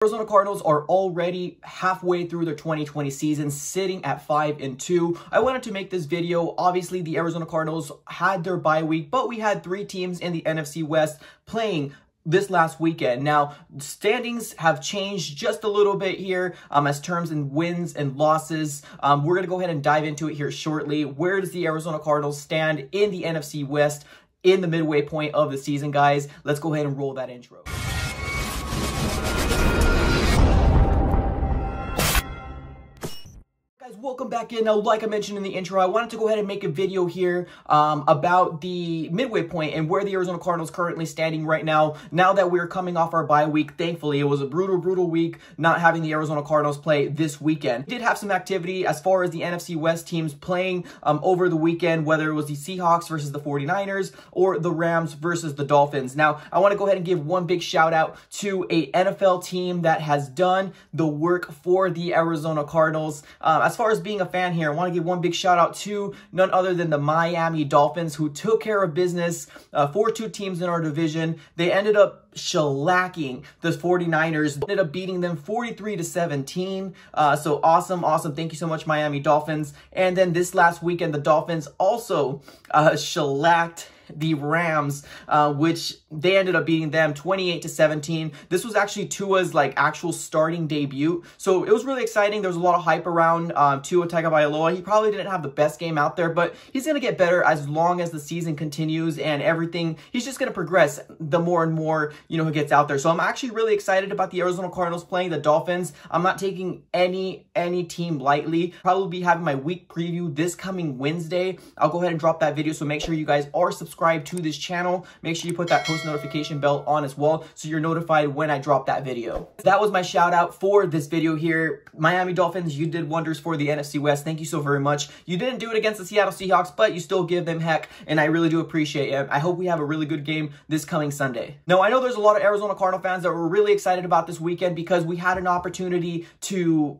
Arizona Cardinals are already halfway through their 2020 season, sitting at 5-2. I wanted to make this video. Obviously, the Arizona Cardinals had their bye week, but we had 3 teams in the NFC West playing this last weekend. Now, standings have changed just a little bit here as terms in wins and losses. We're going to go ahead and dive into it here shortly. Where does the Arizona Cardinals stand in the NFC West in the midway point of the season, guys? Let's go ahead and roll that intro. Welcome back in. Now, like I mentioned in the intro, I wanted to go ahead and make a video here about the midway point and where the Arizona Cardinals currently standing right now. Now that we're coming off our bye week, thankfully, it was a brutal week not having the Arizona Cardinals play this weekend. We did have some activity as far as the NFC West teams playing over the weekend, whether it was the Seahawks versus the 49ers or the Rams versus the Dolphins. Now, I want to go ahead and give one big shout out to a NFL team that has done the work for the Arizona Cardinals. As far as being a fan here, I want to give one big shout out to none other than the Miami Dolphins, who took care of business for 2 teams in our division. They ended up shellacking the 49ers, ended up beating them 43-17. So awesome. Thank you so much, Miami Dolphins. And then this last weekend, the Dolphins also shellacked the Rams, which they ended up beating them 28-17. This was actually Tua's actual starting debut, so it was really exciting. There was a lot of hype around Tua Tagovailoa. He probably didn't have the best game out there, but he's gonna get better as long as the season continues and everything. He's just gonna progress the more and more he gets out there. So I'm actually really excited about the Arizona Cardinals playing the Dolphins. I'm not taking any team lightly. Probably be having my week preview this coming Wednesday. I'll go ahead and drop that video, so make sure you guys are subscribed to this channel. Make sure you put that post notification bell on as well, so you're notified when I drop that video. That was my shout out for this video here. Miami Dolphins, you did wonders for the NFC West. Thank you so very much. You didn't do it against the Seattle Seahawks, but you still give them heck, and I really do appreciate it. I hope we have a really good game this coming Sunday. Now, I know there's a lot of Arizona Cardinal fans that were really excited about this weekend because we had an opportunity to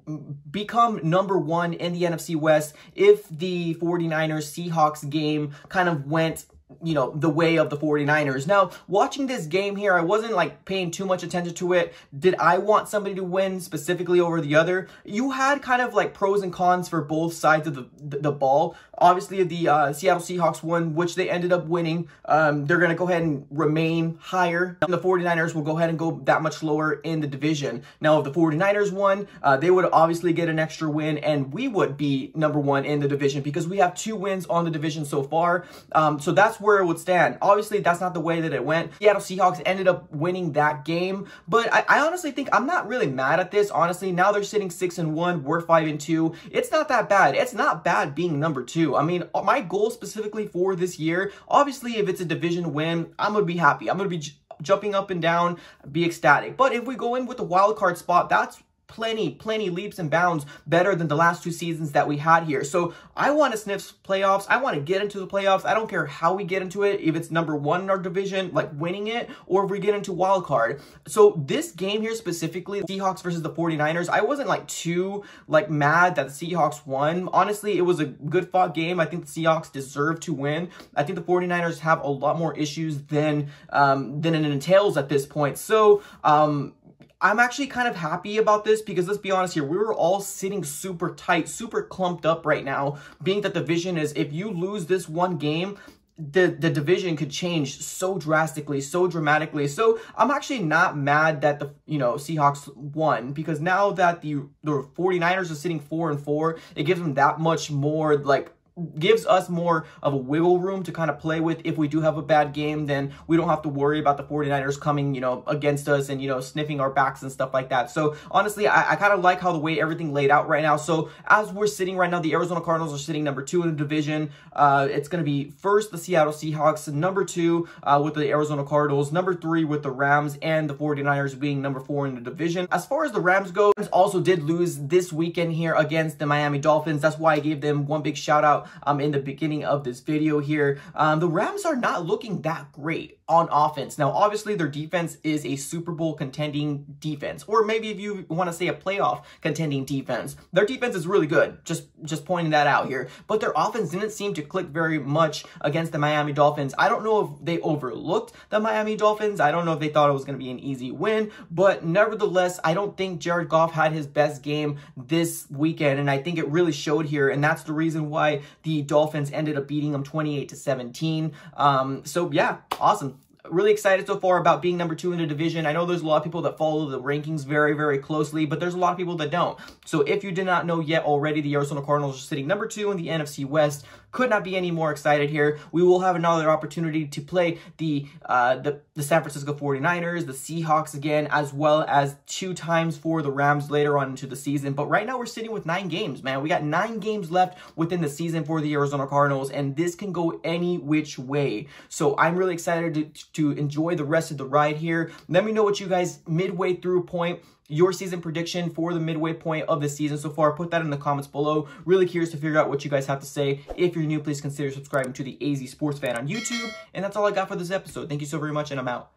become #1 in the NFC West if the 49ers Seahawks game kind of went the way of the 49ers. Now, watching this game here, I wasn't paying too much attention to it. Did I want somebody to win specifically over the other? You had kind of pros and cons for both sides of the ball. Obviously, the Seattle Seahawks won, which they ended up winning. They're going to go ahead and remain higher. And the 49ers will go ahead and go that much lower in the division. Now, if the 49ers won, they would obviously get an extra win, and we would be #1 in the division because we have 2 wins on the division so far. So that's where it would stand. Obviously, that's not the way that it went. Seattle Seahawks ended up winning that game, but I honestly think I'm not really mad at this. Honestly, now they're sitting 6-1. We're 5-2. It's not that bad. It's not bad being #2. I mean, my goal specifically for this year, obviously, if it's a division win, I'm gonna be happy. I'm gonna be jumping up and down, be ecstatic. But if we go in with the wild card spot, that's plenty leaps and bounds better than the last 2 seasons that we had here. So I want to sniff playoffs. I want to get into the playoffs. I don't care how we get into it, if it's #1 in our division, winning it, or if we get into wild card. So this game here specifically, Seahawks versus the 49ers, I wasn't too mad that the Seahawks won. Honestly, it was a good fought game. I think the Seahawks deserve to win. I think the 49ers have a lot more issues than it entails at this point. So I'm actually kind of happy about this because let's be honest here, we were all sitting super tight, super clumped up right now, being that the vision is if you lose this one game, the division could change so drastically, so dramatically. So I'm actually not mad that the Seahawks won, because now that the 49ers are sitting 4-4, it gives them that much more gives us more of a wiggle room to kind of play with. If we do have a bad game, then we don't have to worry about the 49ers coming, against us and, sniffing our backs and stuff like that. So honestly, I kind of like how the way everything laid out right now. So as we're sitting right now, the Arizona Cardinals are sitting #2 in the division. It's going to be first the Seattle Seahawks, #2 with the Arizona Cardinals, #3 with the Rams, and the 49ers being #4 in the division. As far as the Rams go, also did lose this weekend here against the Miami Dolphins. That's why I gave them one big shout out in the beginning of this video here. The Rams are not looking that great. on offense. Now, obviously, their defense is a Super Bowl contending defense, or maybe if you want to say a playoff contending defense. Their defense is really good, just pointing that out here. But their offense didn't seem to click very much against the Miami Dolphins. I don't know if they overlooked the Miami Dolphins. I don't know if they thought it was going to be an easy win, but nevertheless, I don't think Jared Goff had his best game this weekend, and I think it really showed here, and that's the reason why the Dolphins ended up beating them 28-17. So yeah, awesome. Really excited so far about being number 2 in the division. I know there's a lot of people that follow the rankings very, very closely, but there's a lot of people that don't. So if you did not know yet already, the Arizona Cardinals are sitting number 2 in the NFC West. Could not be any more excited here. We will have another opportunity to play the San Francisco 49ers, the Seahawks again, as well as 2 times for the Rams later on into the season. But right now we're sitting with 9 games, man. We got 9 games left within the season for the Arizona Cardinals, and this can go any which way. So I'm really excited to enjoy the rest of the ride here. Let me know what you guys midway through point, your season prediction for the midway point of the season so far. Put that in the comments below. Really curious to figure out what you guys have to say. If you're new, please consider subscribing to the AZ Sports Fan on YouTube. And that's all I got for this episode. Thank you so very much, and I'm out.